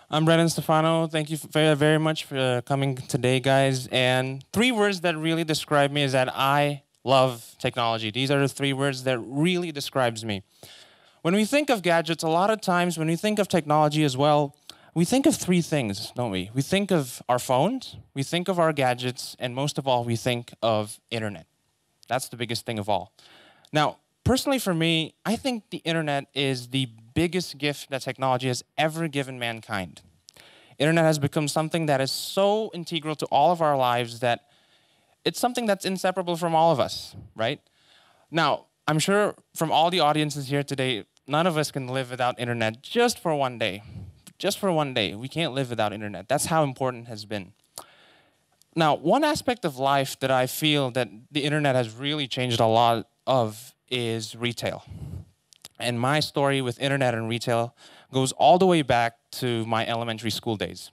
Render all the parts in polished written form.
I'm Brandon Stefano. Thank you very, very much for coming today, guys. And three words that really describe me is that I love technology. These are the three words that really describes me. When we think of gadgets, a lot of times when we think of technology as well, we think of three things, don't we? We think of our phones, we think of our gadgets, and most of all, we think of internet. That's the biggest thing of all. Now, personally for me, I think the internet is the biggest gift that technology has ever given mankind. Internet has become something that is so integral to all of our lives that it's something that's inseparable from all of us, right? Now, I'm sure from all the audiences here today, none of us can live without internet just for one day. Just for one day, we can't live without internet. That's how important it has been. Now, one aspect of life that I feel that the internet has really changed a lot of is retail. And my story with internet and retail goes all the way back to my elementary school days.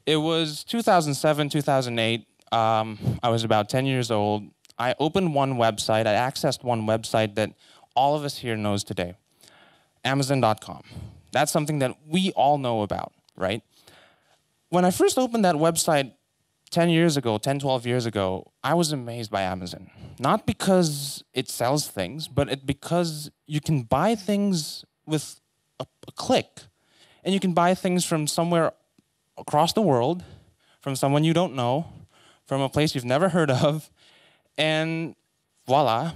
It was 2007, 2008. I was about 10 years old. I opened one website. I accessed one website that all of us here knows today, Amazon.com. That's something that we all know about, right? When I first opened that website 10 years ago, 10, 12 years ago, I was amazed by Amazon. Not because it sells things, but because you can buy things with a click. And you can buy things from somewhere across the world, from someone you don't know, from a place you've never heard of, and voila,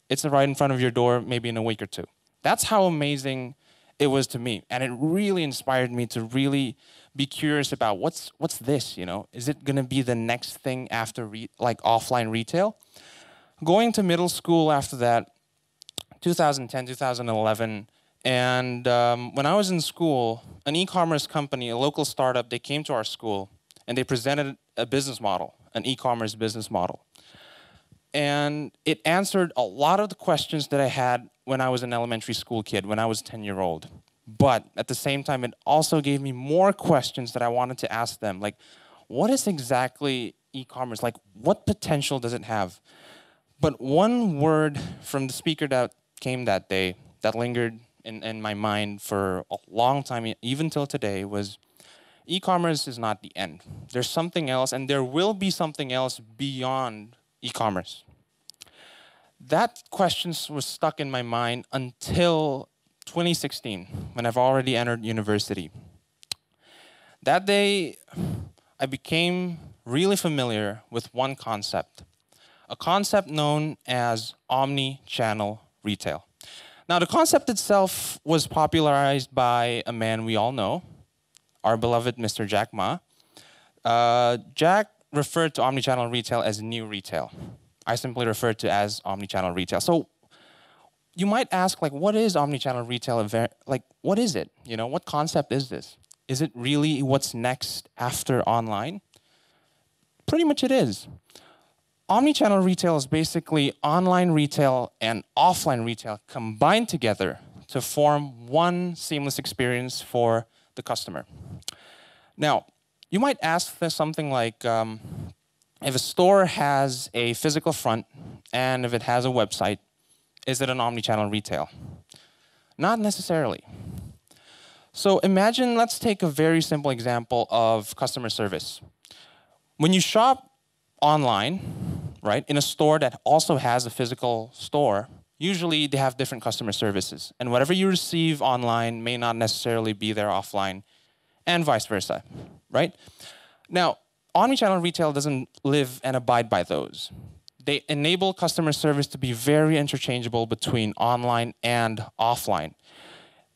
it's right in front of your door maybe in a week or two. That's how amazing it was to me. And it really inspired me to really be curious about what's this, you know? Is it gonna be the next thing after like offline retail? Going to middle school after that, 2010, 2011, and when I was in school, an e-commerce company, a local startup, they came to our school and they presented a business model, an e-commerce business model. And it answered a lot of the questions that I had when I was an elementary school kid, when I was 10-year-old. But at the same time, it also gave me more questions that I wanted to ask them. Like, what is exactly e-commerce? Like, what potential does it have? But one word from the speaker that came that day that lingered in my mind for a long time, even till today, was e-commerce is not the end. There's something else, and there will be something else beyond e-commerce. That question was stuck in my mind until 2016, when I've already entered university. That day, I became really familiar with one concept, a concept known as omni-channel retail. Now, the concept itself was popularized by a man we all know, our beloved Mr. Jack Ma. Jack referred to omni-channel retail as new retail. I simply refer to as omni-channel retail. So you might ask, like, what is omni-channel retail? Like, what is it? You know, what concept is this? Is it really what's next after online? Pretty much it is. Omni-channel retail is basically online retail and offline retail combined together to form one seamless experience for the customer. Now, you might ask something like, if a store has a physical front and if it has a website, is it an omni-channel retail? Not necessarily. So imagine, let's take a very simple example of customer service. When you shop online, right, in a store that also has a physical store, usually they have different customer services. And whatever you receive online may not necessarily be there offline, and vice versa, right? Now, omnichannel retail doesn't live and abide by those. They enable customer service to be very interchangeable between online and offline.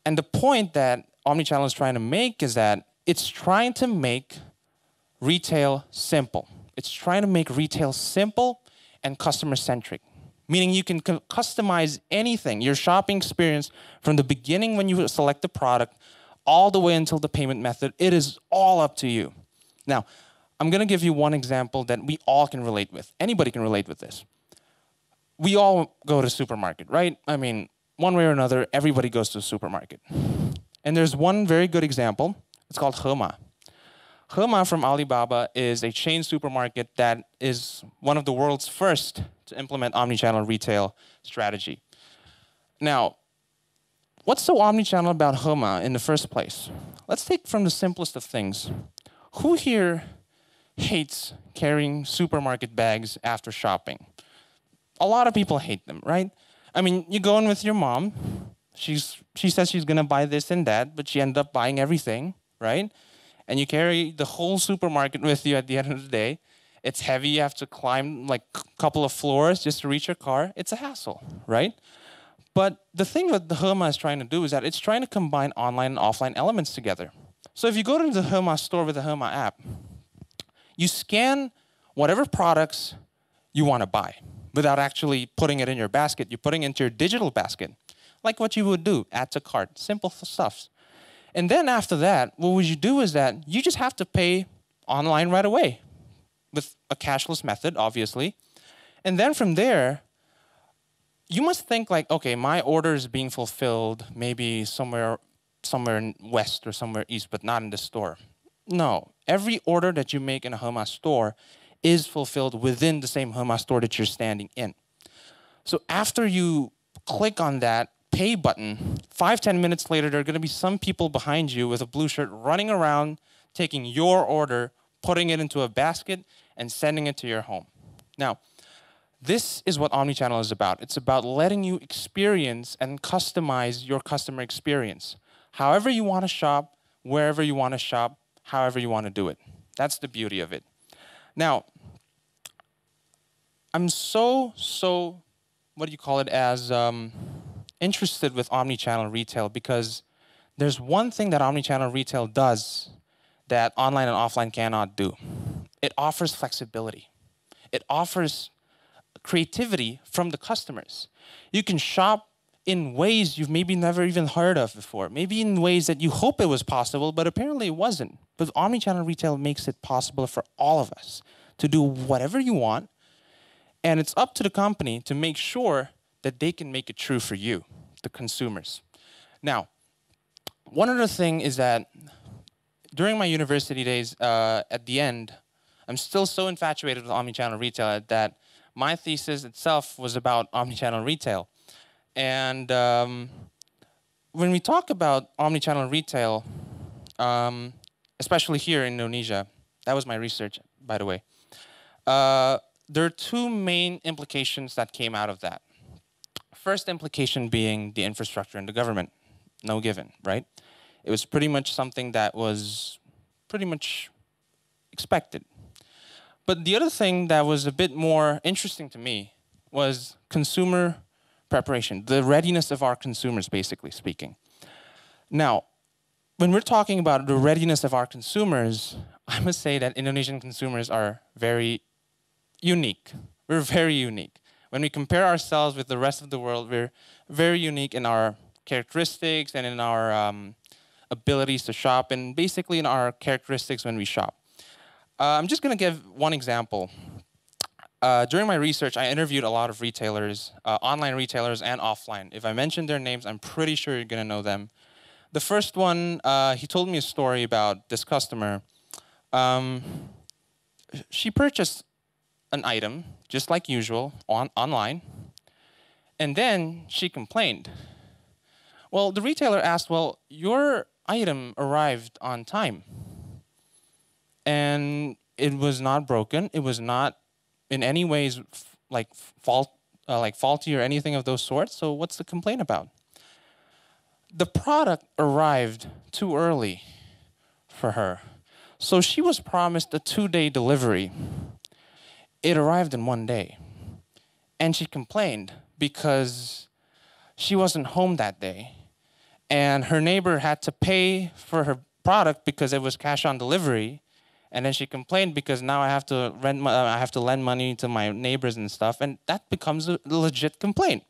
And the point that omnichannel is trying to make is that it's trying to make retail simple. It's trying to make retail simple and customer-centric, meaning you can customize anything, your shopping experience, from the beginning when you select the product all the way until the payment method. It is all up to you. Now, I'm going to give you one example that we all can relate with. Anybody can relate with this. We all go to the supermarket, right? I mean, one way or another, everybody goes to a supermarket. And there's one very good example. It's called Hema. Hema from Alibaba is a chain supermarket that is one of the world's first to implement omnichannel retail strategy. Now, what's so omnichannel about Hema in the first place? let's take from the simplest of things. Who here hates carrying supermarket bags after shopping? A lot of people hate them, right? I mean, you go in with your mom. She says she's gonna buy this and that, but she ended up buying everything, right? And you carry the whole supermarket with you at the end of the day. It's heavy. You have to climb like a couple of floors just to reach your car. It's a hassle, right? But the thing that the Hema is trying to do is that it's trying to combine online and offline elements together. So if you go to the Hema store with the Hema app, you scan whatever products you want to buy without actually putting it in your basket. You're putting it into your digital basket, like what you would do, add to cart, simple stuff. And then after that, what would you do is that you just have to pay online right away with a cashless method, obviously. And then from there, you must think like, okay, my order is being fulfilled maybe somewhere in west or somewhere east, but not in the store. No, every order that you make in a Hema store is fulfilled within the same Hema store that you're standing in. So after you click on that pay button, 5-10 minutes later, there are going to be some people behind you with a blue shirt running around, taking your order, putting it into a basket, and sending it to your home. Now, this is what omnichannel is about. It's about letting you experience and customize your customer experience. However you want to shop, wherever you want to shop, however you want to do it. That's the beauty of it. Now, I'm so, what do you call it, as interested with omnichannel retail because there's one thing that omnichannel retail does that online and offline cannot do. It offers flexibility. It offers creativity from the customers. You can shop in ways you've maybe never even heard of before, maybe in ways that you hope it was possible, but apparently it wasn't. But omnichannel retail makes it possible for all of us to do whatever you want, and it's up to the company to make sure that they can make it true for you, the consumers. Now, one other thing is that during my university days, at the end, I'm still so infatuated with omnichannel retail that my thesis itself was about omnichannel retail. And when we talk about omnichannel retail, especially here in Indonesia, that was my research, by the way, there are two main implications that came out of that. First implication being the infrastructure and the government, no given, right? It was pretty much something that was pretty much expected. But the other thing that was a bit more interesting to me was consumer preparation, the readiness of our consumers, basically speaking. Now, when we're talking about the readiness of our consumers, I must say that Indonesian consumers are very unique. We're very unique. When we compare ourselves with the rest of the world, we're very unique in our characteristics and in our abilities to shop, and basically in our characteristics when we shop. I'm just going to give one example. During my research, I interviewed a lot of retailers, online retailers and offline. If I mention their names, I'm pretty sure you're going to know them. The first one, he told me a story about this customer. She purchased an item, just like usual, online, and then she complained. Well, the retailer asked, well, your item arrived on time, and it was not broken. It was not in any ways like faulty or anything of those sorts, so what's the complaint about? The product arrived too early for her. So she was promised a 2-day delivery. It arrived in 1 day. And she complained because she wasn't home that day. And her neighbor had to pay for her product because it was cash on delivery. And then she complained because now I have to lend money to my neighbors and stuff. And that becomes a legit complaint.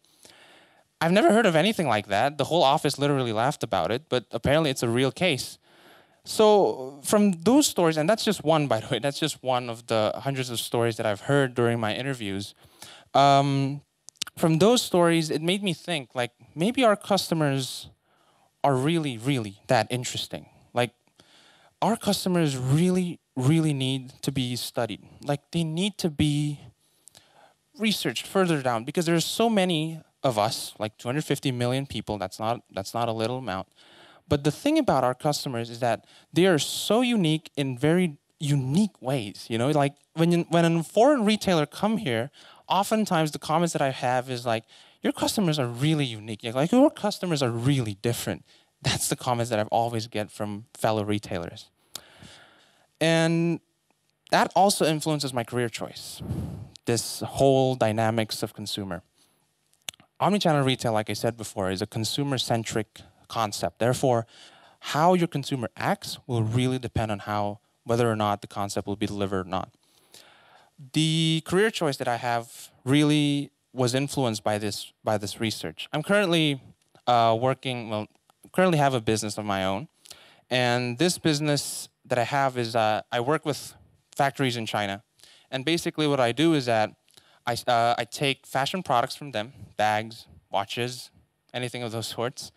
I've never heard of anything like that. The whole office literally laughed about it, but apparently it's a real case. So from those stories, and that's just one, by the way, that's just one of the hundreds of stories that I've heard during my interviews. From those stories, it made me think, like, maybe our customers are really, really that interesting. Like, our customers really, really need to be studied. Like, they need to be researched further down because there's so many of us, like 250 million people. That's not a little amount. But the thing about our customers is that they are so unique in very unique ways. You know, like when a foreign retailer come here, oftentimes the comments that I have is like, your customers are really unique. Like your customers are really different. That's the comments that I've always get from fellow retailers. And that also influences my career choice, this whole dynamics of consumer. Omnichannel retail, like I said before, is a consumer-centric concept. Therefore, how your consumer acts will really depend on whether or not the concept will be delivered or not. The career choice that I have really was influenced by this research. I'm currently currently have a business of my own. And this business that I have is I work with factories in China. And basically what I do is that I take fashion products from them, bags, watches, anything of those sorts,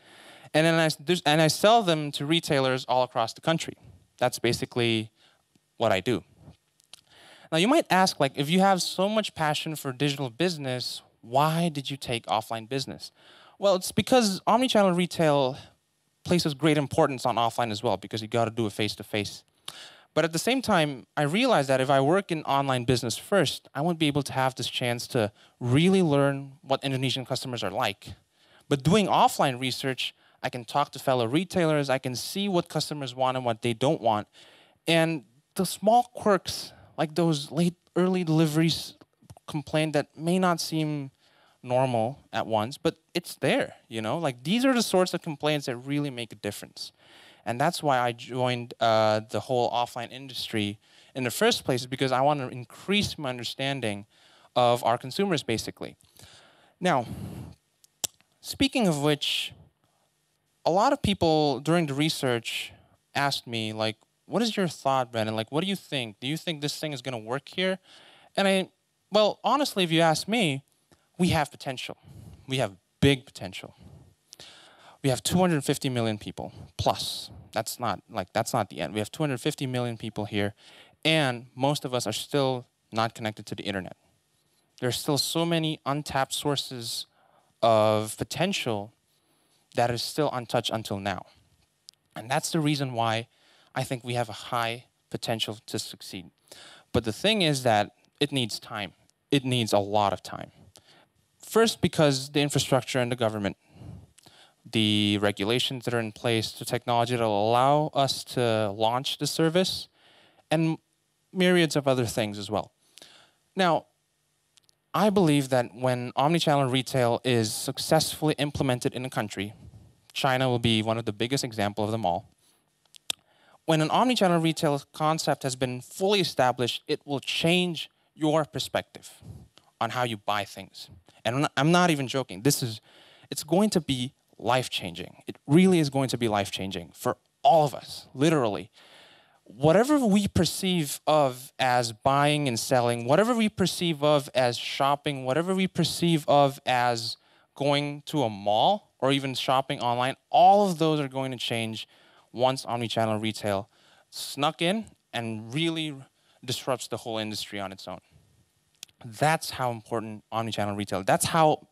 and then I sell them to retailers all across the country. That's basically what I do. Now you might ask, like, if you have so much passion for digital business, why did you take offline business? Well, it's because omnichannel retail places great importance on offline as well, because you got to do it face-to-face. But at the same time, I realized that if I work in online business first, I won't be able to have this chance to really learn what Indonesian customers are like. But doing offline research, I can talk to fellow retailers, I can see what customers want and what they don't want. And the small quirks, like those early deliveries complaint that may not seem normal at once, but it's there, you know? Like, these are the sorts of complaints that really make a difference. And that's why I joined the whole offline industry in the first place, because I want to increase my understanding of our consumers, basically. Now, speaking of which, a lot of people during the research asked me, like, what is your thought, Brandon? Like, what do you think? Do you think this thing is going to work here? And well, honestly, if you ask me, we have potential. We have big potential. We have 250 million people plus. That's not the end. We have 250 million people here, and most of us are still not connected to the internet. There's still so many untapped sources of potential that is still untouched until now. And that's the reason why I think we have a high potential to succeed. But the thing is that it needs time. It needs a lot of time. First, because the infrastructure and the government, the regulations that are in place, the technology that will allow us to launch the service, and myriads of other things as well. Now, I believe that when omnichannel retail is successfully implemented in a country, China will be one of the biggest examples of them all. When an omnichannel retail concept has been fully established, it will change your perspective on how you buy things. And I'm not even joking. It's going to be life-changing. It really is going to be life-changing for all of us, literally. Whatever we perceive of as buying and selling, whatever we perceive of as shopping, whatever we perceive of as going to a mall or even shopping online, all of those are going to change once omnichannel retail snuck in and really disrupts the whole industry on its own. That's how important omnichannel retail, that's how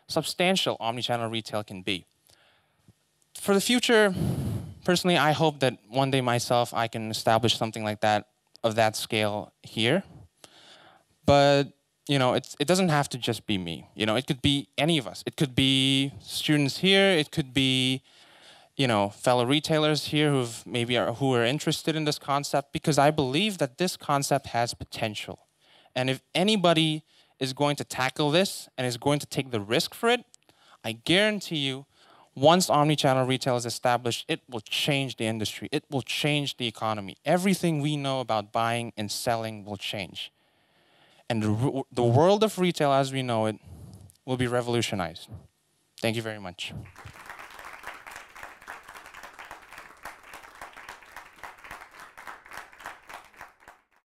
substantial omnichannel retail can be. For the future, personally, I hope that one day myself I can establish something like that, of that scale here. But you know, it doesn't have to just be me. You know, it could be any of us. It could be students here. It could be, you know, fellow retailers here who are interested in this concept, because I believe that this concept has potential. And if anybody is going to tackle this and is going to take the risk for it, I guarantee you, once omnichannel retail is established, it will change the industry. It will change the economy. Everything we know about buying and selling will change. And the world of retail as we know it will be revolutionized. Thank you very much.